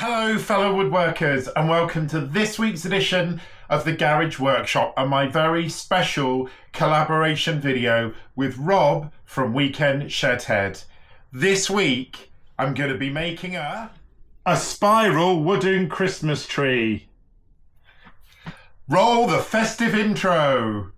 Hello fellow woodworkers and welcome to this week's edition of the Garage Workshop and my very special collaboration video with Rob from Weekend Shedhead. This week I'm going to be making a spiral wooden Christmas tree. Roll the festive intro.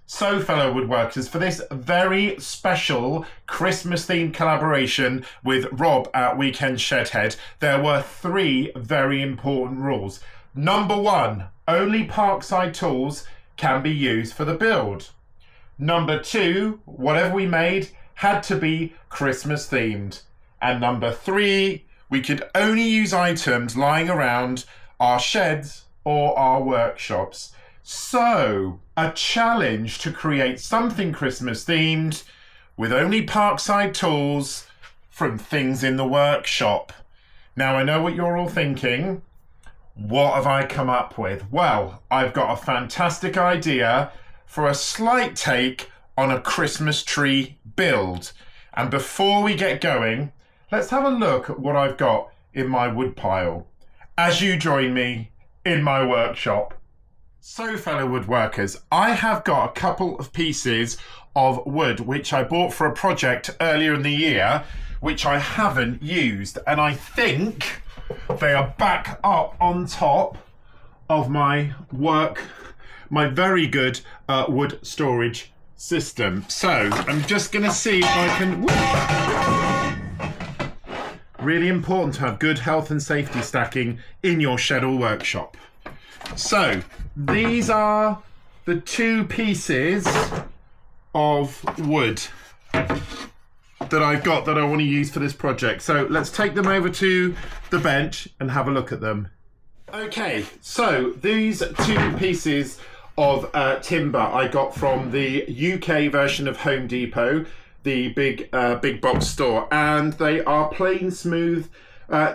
So fellow woodworkers, for this very special Christmas themed collaboration with Rob at Weekend Shedhead, there were three very important rules. Number one, only Parkside tools can be used for the build. Number two, whatever we made had to be Christmas themed. And number three, we could only use items lying around our sheds or our workshops. So, a challenge to create something Christmas themed with only Parkside tools from things in the workshop. Now I know what you're all thinking. What have I come up with? Well, I've got a fantastic idea for a slight take on a Christmas tree build. And before we get going, let's have a look at what I've got in my wood pile as you join me in my workshop. So fellow woodworkers, I have got a couple of pieces of wood which I bought for a project earlier in the year which I haven't used, and I think they are back up on top of my very good wood storage system. So I'm just going to see if I can... Really important to have good health and safety stacking in your shed or workshop. So these are the two pieces of wood that I've got that I want to use for this project. So let's take them over to the bench and have a look at them. Okay, so these two pieces of timber I got from the UK version of Home Depot, the big box store, and they are plain smooth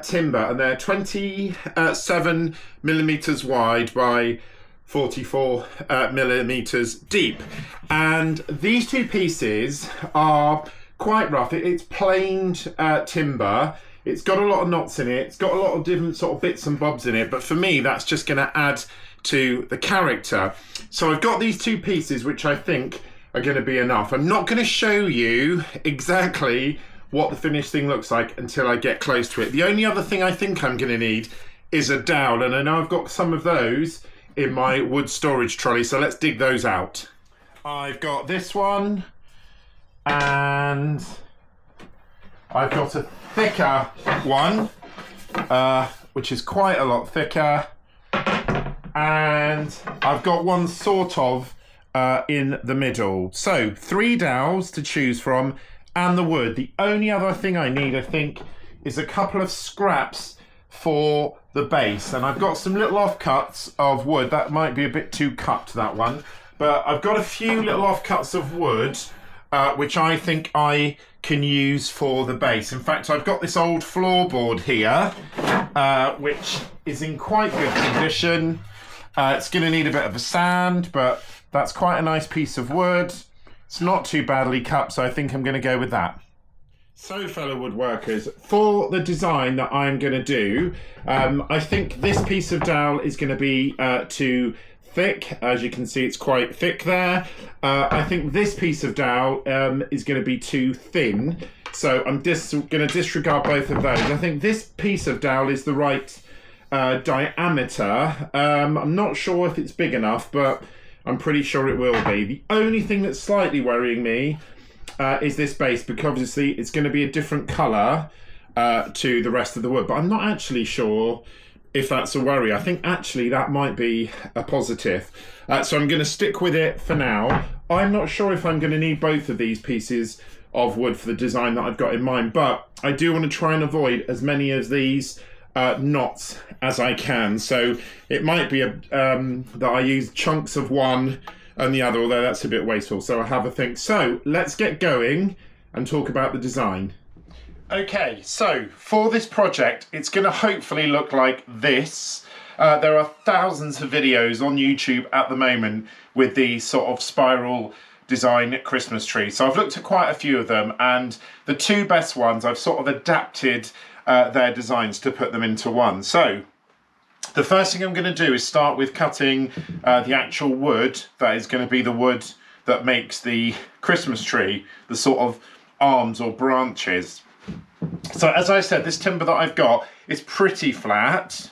timber, and they're 27 millimeters wide by 44 millimeters deep. And these two pieces are quite rough. It's planed timber. It's got a lot of knots in it. It's got a lot of different sort of bits and bobs in it. But for me, that's just going to add to the character. So I've got these two pieces, which I think are going to be enough. I'm not going to show you exactly what the finished thing looks like until I get close to it. The only other thing I think I'm going to need is a dowel, and I know I've got some of those in my wood storage trolley, so let's dig those out. I've got this one, and I've got a thicker one, which is quite a lot thicker, and I've got one sort of in the middle. So 3 dowels to choose from, and the wood. The only other thing I need, I think, is a couple of scraps for the base. And I've got some little offcuts of wood. That might be a bit too cut, that one. But I've got a few little offcuts of wood, which I think I can use for the base. In fact, I've got this old floorboard here, which is in quite good condition. It's going to need a bit of a sand, but that's quite a nice piece of wood. It's not too badly cut, so I think I'm going to go with that. So fellow woodworkers, for the design that I'm going to do, I think this piece of dowel is going to be too thick. As you can see, it's quite thick there. I think this piece of dowel is going to be too thin, so I'm just going to disregard both of those. I think this piece of dowel is the right diameter. I'm not sure if it's big enough, but I'm pretty sure it will be. The only thing that's slightly worrying me is this base, because obviously it's going to be a different colour to the rest of the wood. But I'm not actually sure if that's a worry. I think actually that might be a positive. So I'm going to stick with it for now. I'm not sure if I'm going to need both of these pieces of wood for the design that I've got in mind, but I do want to try and avoid as many of these knots as I can. So it might be that I use chunks of one and the other, although that's a bit wasteful, so I'll have a think. So let's get going and talk about the design. Okay, so for this project, it's going to hopefully look like this. There are thousands of videos on YouTube at the moment with these sort of spiral design Christmas trees. So I've looked at quite a few of them, and the two best ones, I've sort of adapted their designs to put them into one. So the first thing I'm going to do is start with cutting the actual wood that is going to be the wood that makes the Christmas tree, the sort of arms or branches. So as I said, this timber that I've got is pretty flat,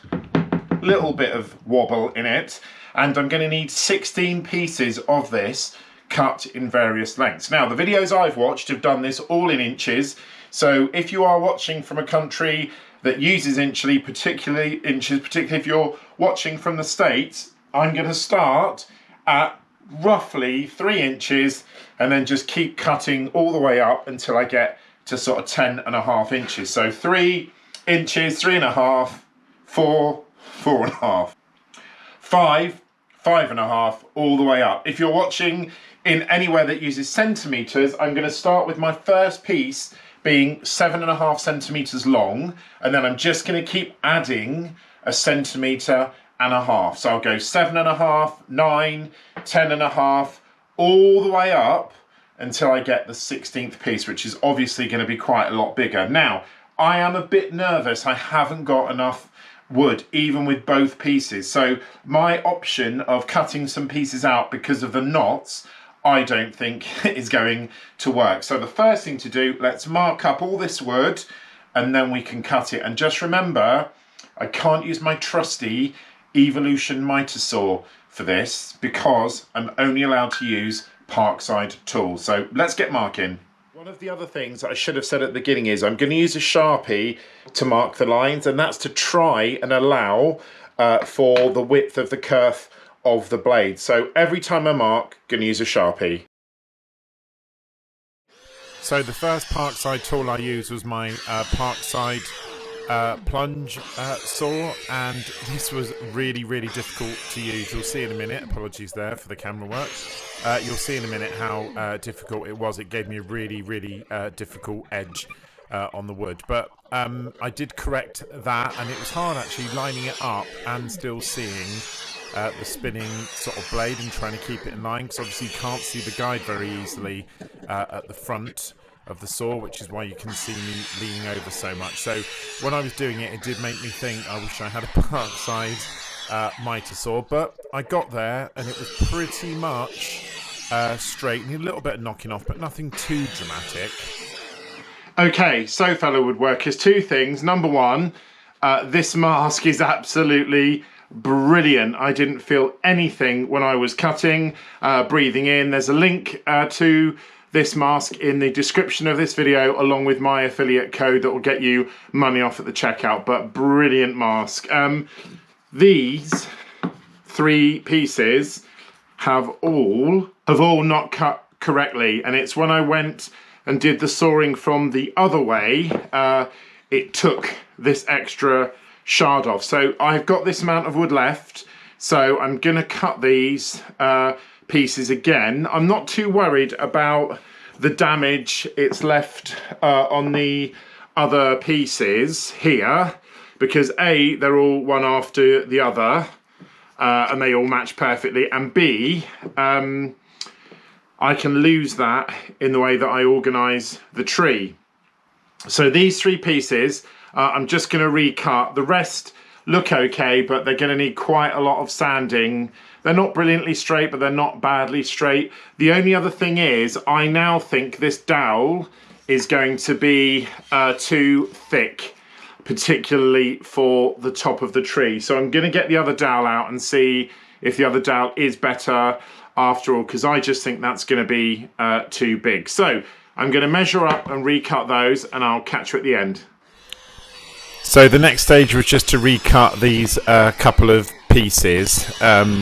little bit of wobble in it, and I'm going to need 16 pieces of this cut in various lengths. Now, the videos I've watched have done this all in inches, so if you are watching from a country that uses particularly if you're watching from the States, I'm going to start at roughly 3 inches and then just keep cutting all the way up until I get to sort of 10.5 inches. So 3 inches, 3.5, 4, 4.5, 5, 5.5, all the way up. If you're watching in anywhere that uses centimeters, I'm going to start with my first piece being 7.5 centimeters long, and then I'm just going to keep adding 1.5 centimeters. So I'll go 7.5, 9, 10.5, all the way up until I get the 16th piece, which is obviously going to be quite a lot bigger. Now, I am a bit nervous. I haven't got enough wood, even with both pieces. So my option of cutting some pieces out because of the knots, I don't think is going to work. So the first thing to do, let's mark up all this wood and then we can cut it. And just remember, I can't use my trusty Evolution miter saw for this because I'm only allowed to use Parkside tools. So let's get marking. One of the other things that I should have said at the beginning is I'm going to use a Sharpie to mark the lines, and that's to try and allow for the width of the kerf of the blade. So every time I mark, I'm going to use a Sharpie. So the first Parkside tool I used was my Parkside plunge saw, and this was really difficult to use. You'll see in a minute, apologies there for the camera work, you'll see in a minute how difficult it was. It gave me a really difficult edge on the wood, but I did correct that, and it was hard actually lining it up and still seeing the spinning sort of blade and trying to keep it in line, because obviously you can't see the guide very easily at the front of the saw, which is why you can see me leaning over so much. So when I was doing it, it did make me think I wish I had a Parkside miter saw, but I got there and it was pretty much straight. Need a little bit of knocking off, but nothing too dramatic. Okay, so fellow woodworkers, two things. Number one, this mask is absolutely brilliant. I didn't feel anything when I was cutting, breathing in. There's a link to this mask in the description of this video, along with my affiliate code that will get you money off at the checkout. But brilliant mask. These 3 pieces have all not cut correctly, and it's when I went and did the sawing from the other way, it took this extra shard off. So I've got this amount of wood left, so I'm gonna cut these pieces again. I'm not too worried about the damage it's left on the other pieces here, because A, they're all one after the other, and they all match perfectly, and B, I can lose that in the way that I organise the tree. So these 3 pieces, I'm just going to recut. The rest look okay, but they're going to need quite a lot of sanding. They're not brilliantly straight, but they're not badly straight. The only other thing is, I now think this dowel is going to be too thick, particularly for the top of the tree. So I'm going to get the other dowel out and see if the other dowel is better after all, because I just think that's going to be too big. So I'm going to measure up and recut those, and I'll catch you at the end. So the next stage was just to recut these couple of pieces,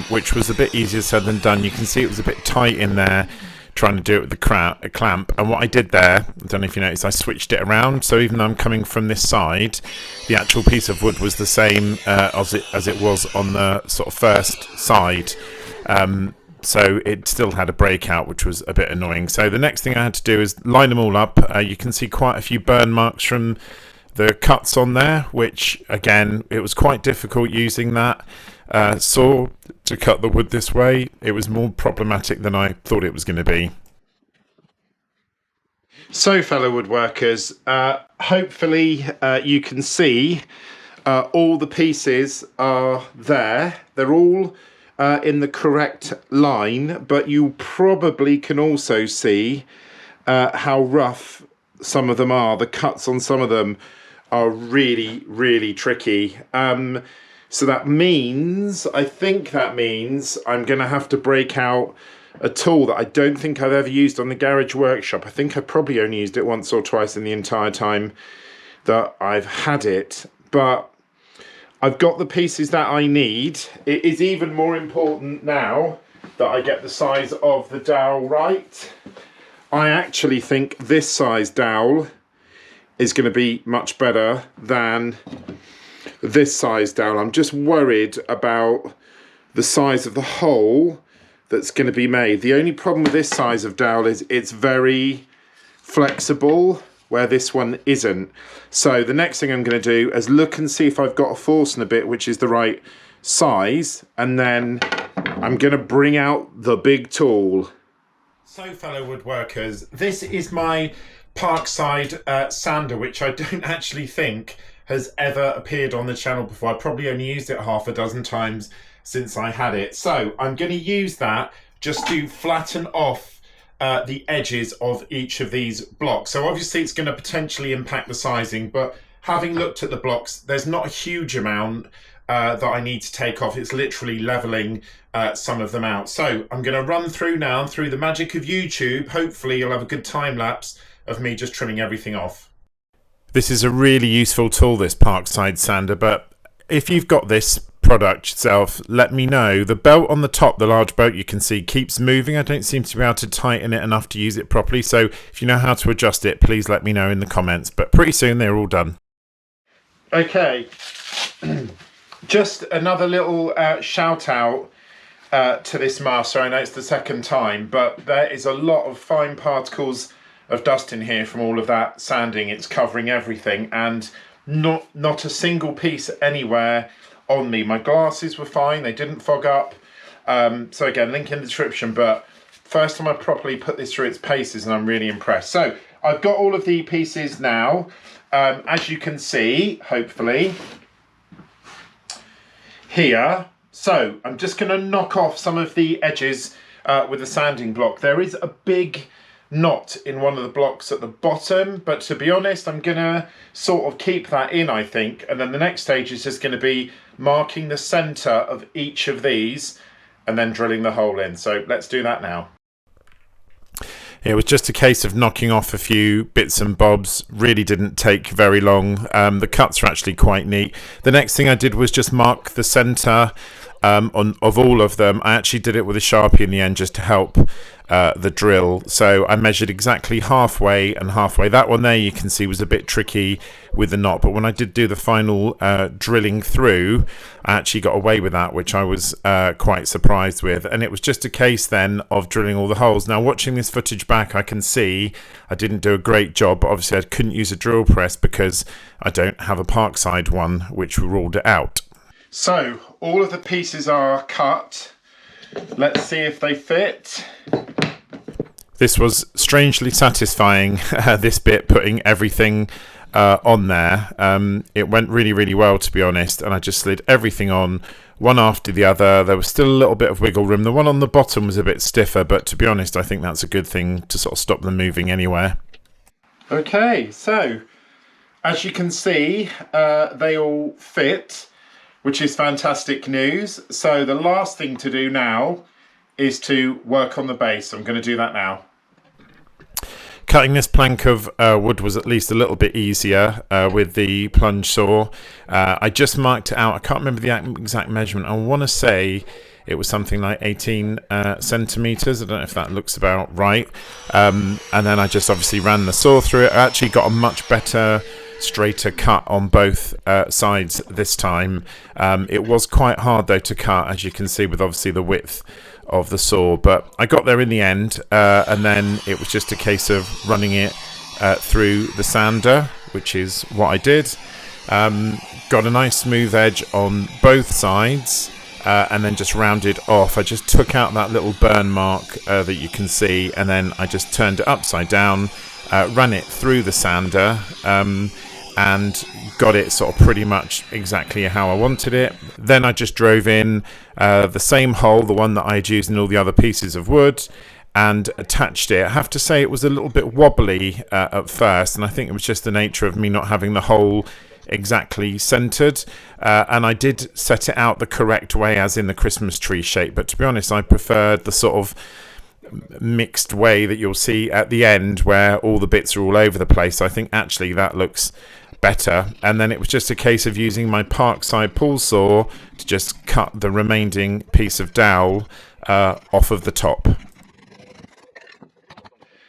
which was a bit easier said than done. You can see it was a bit tight in there, trying to do it with the clamp. And what I did there, I don't know if you noticed, I switched it around. So even though I'm coming from this side, the actual piece of wood was the same as it was on the sort of first side. So it still had a breakout, which was a bit annoying. So the next thing I had to do is line them all up. You can see quite a few burn marks from the cuts on there, which again, it was quite difficult using that saw to cut the wood this way. It was more problematic than I thought it was going to be. So, fellow woodworkers, hopefully you can see all the pieces are there. They're all in the correct line, but you probably can also see how rough some of them are. The cuts on some of them are really, really tricky. So that means, I think that means I'm going to have to break out a tool that I don't think I've ever used on the garage workshop. I think I probably only used it once or twice in the entire time that I've had it. But I've got the pieces that I need. It is even more important now that I get the size of the dowel right. I actually think this size dowel is going to be much better than this size dowel. I'm just worried about the size of the hole that's going to be made. The only problem with this size of dowel is it's very flexible, where this one isn't. So the next thing I'm going to do is look and see if I've got a Forstner bit which is the right size, and then I'm going to bring out the big tool. So, fellow woodworkers, this is my Parkside sander, which I don't actually think has ever appeared on the channel before. I probably only used it half a dozen times since I had it. So I'm going to use that just to flatten off the edges of each of these blocks. So obviously it's going to potentially impact the sizing, but having looked at the blocks, there's not a huge amount that I need to take off. It's literally leveling some of them out. So I'm going to run through now, through the magic of YouTube. Hopefully you'll have a good time lapse of me just trimming everything off. This is a really useful tool, this Parkside sander, but if you've got this product yourself, let me know. The belt on the top, the large bolt you can see, keeps moving. I don't seem to be able to tighten it enough to use it properly, so if you know how to adjust it, please let me know in the comments. But pretty soon they're all done. Okay, just another little shout out to this master. I know it's the second time, but there is a lot of fine particles of dust in here from all of that sanding. It's covering everything, and not a single piece anywhere on me. My glasses were fine, they didn't fog up. So again, link in the description, but first time I properly put this through its paces and I'm really impressed. So I've got all of the pieces now, as you can see, hopefully, here. So I'm just going to knock off some of the edges with a sanding block. There is a big knot in one of the blocks at the bottom, but to be honest, I'm gonna sort of keep that in, I think, and then the next stage is just going to be marking the center of each of these and then drilling the hole in. So let's do that now. It was just a case of knocking off a few bits and bobs. Really didn't take very long. The cuts are actually quite neat. The next thing I did was just mark the center of all of them. I actually did it with a Sharpie in the end just to help the drill. So I measured exactly halfway and halfway. That one there you can see was a bit tricky with the knot, but when I did do the final drilling through, I actually got away with that, which I was quite surprised with. And it was just a case then of drilling all the holes. Now watching this footage back, I can see I didn't do a great job. Obviously I couldn't use a drill press because I don't have a Parkside one, which ruled it out. So all of the pieces are cut. Let's see if they fit. This was strangely satisfying, this bit, putting everything on there. It went really, really well, to be honest, and I just slid everything on one after the other. There was still a little bit of wiggle room. The one on the bottom was a bit stiffer, but to be honest, I think that's a good thing to sort of stop them moving anywhere. Okay, so as you can see, they all fit, which is fantastic news. So the last thing to do now is to work on the base. I'm going to do that now. Cutting this plank of wood was at least a little bit easier with the plunge saw. I just marked it out. I can't remember the exact measurement. I want to say it was something like 18 centimeters. I don't know if that looks about right. And then I just obviously ran the saw through it. I actually got a much better, straighter cut on both sides this time. It was quite hard though to cut, as you can see, with obviously the width of the saw, but I got there in the end, and then it was just a case of running it through the sander, which is what I did. Got a nice smooth edge on both sides, and then just rounded off. I just took out that little burn mark that you can see, and then I just turned it upside down, ran it through the sander, and got it sort of pretty much exactly how I wanted it. Then I just drove in the same hole, the one that I had used in all the other pieces of wood, and attached it. I have to say it was a little bit wobbly at first, and I think it was just the nature of me not having the hole exactly centered, and I did set it out the correct way, as in the Christmas tree shape, but to be honest I preferred the sort of mixed way that you'll see at the end where all the bits are all over the place. I think actually that looks better. And then it was just a case of using my Parkside pull saw to just cut the remaining piece of dowel off of the top.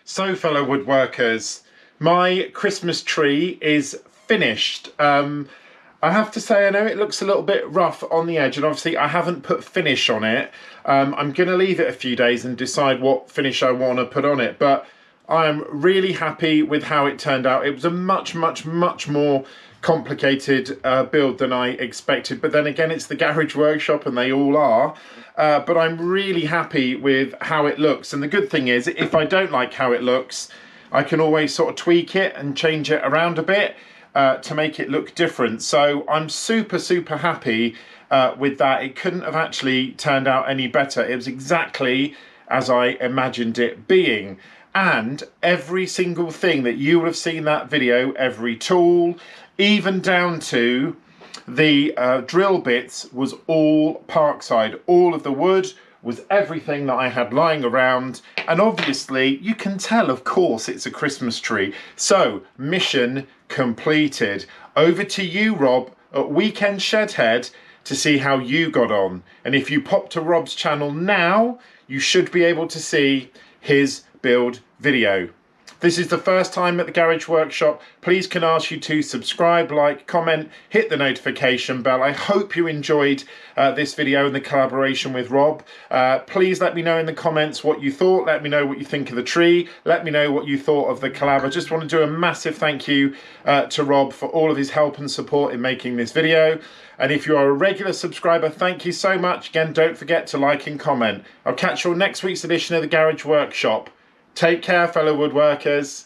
So, fellow woodworkers, my Christmas tree is finished. I have to say, I know it looks a little bit rough on the edge, and obviously I haven't put finish on it. I'm going to leave it a few days and decide what finish I want to put on it, but I'm really happy with how it turned out. It was a much more complicated build than I expected, but then again, it's the Garage Workshop and they all are. But I'm really happy with how it looks, and the good thing is, if I don't like how it looks, I can always sort of tweak it and change it around a bit to make it look different. So I'm super happy with that. It couldn't have actually turned out any better. It was exactly as I imagined it being. And every single thing that you would have seen that video, every tool, even down to the drill bits, was all Parkside. All of the wood was everything that I had lying around. And obviously you can tell, of course, it's a Christmas tree. So mission completed. Over to you, Rob, at Weekend Shedhead, to see how you got on. And if you pop to Rob's channel now, you should be able to see his build video. This is the first time at the Garage Workshop. Please can I ask you to subscribe, like, comment, hit the notification bell. I hope you enjoyed this video and the collaboration with Rob. Please let me know in the comments what you thought. Let me know what you think of the tree. Let me know what you thought of the collab. I just want to do a massive thank you to Rob for all of his help and support in making this video. And if you are a regular subscriber, thank you so much. Again, don't forget to like and comment. I'll catch you on next week's edition of the Garage Workshop. Take care, fellow woodworkers.